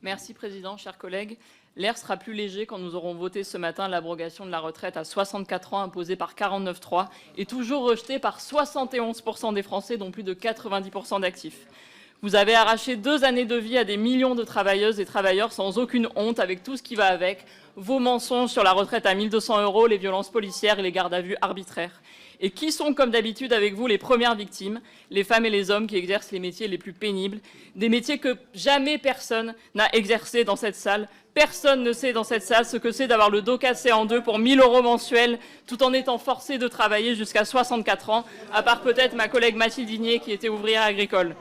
Merci Président, chers collègues. L'air sera plus léger quand nous aurons voté ce matin l'abrogation de la retraite à 64 ans imposée par 49.3 et toujours rejetée par 71% des Français, dont plus de 90% d'actifs. Vous avez arraché 2 années de vie à des millions de travailleuses et travailleurs sans aucune honte, avec tout ce qui va avec, vos mensonges sur la retraite à 1 200 €, les violences policières et les gardes à vue arbitraires. Et qui sont, comme d'habitude avec vous, les premières victimes? Les femmes et les hommes qui exercent les métiers les plus pénibles, des métiers que jamais personne n'a exercé dans cette salle. Personne ne sait dans cette salle ce que c'est d'avoir le dos cassé en deux pour 1 000 € mensuels, tout en étant forcé de travailler jusqu'à 64 ans, à part peut-être ma collègue Mathilde Digné qui était ouvrière agricole.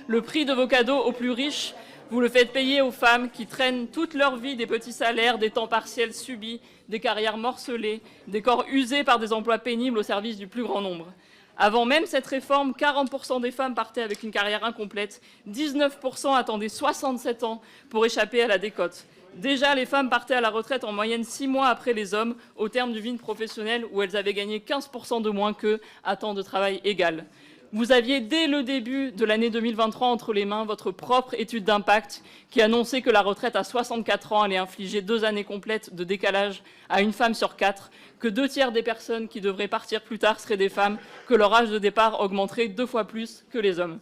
Le prix de vos cadeaux aux plus riches, vous le faites payer aux femmes qui traînent toute leur vie des petits salaires, des temps partiels subis, des carrières morcelées, des corps usés par des emplois pénibles au service du plus grand nombre. Avant même cette réforme, 40% des femmes partaient avec une carrière incomplète, 19% attendaient 67 ans pour échapper à la décote. Déjà, les femmes partaient à la retraite en moyenne 6 mois après les hommes, au terme du vide professionnel où elles avaient gagné 15% de moins qu'eux à temps de travail égal. Vous aviez, dès le début de l'année 2023, entre les mains votre propre étude d'impact qui annonçait que la retraite à 64 ans allait infliger 2 années complètes de décalage à une femme sur 4, que 2 tiers des personnes qui devraient partir plus tard seraient des femmes, que leur âge de départ augmenterait 2 fois plus que les hommes.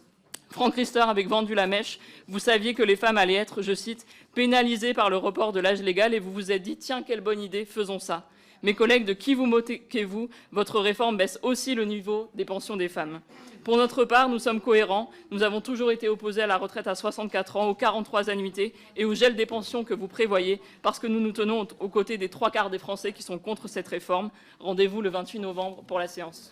Franck Riester avait vendu la mèche. Vous saviez que les femmes allaient être, je cite, pénalisées par le report de l'âge légal et vous vous êtes dit « Tiens, quelle bonne idée, faisons ça ». Mes collègues, de qui vous moquez-vous? Votre réforme baisse aussi le niveau des pensions des femmes. Pour notre part, nous sommes cohérents. Nous avons toujours été opposés à la retraite à 64 ans, aux 43 annuités et au gel des pensions que vous prévoyez, parce que nous nous tenons aux côtés des 3/4 des Français qui sont contre cette réforme. Rendez-vous le 28 novembre pour la séance.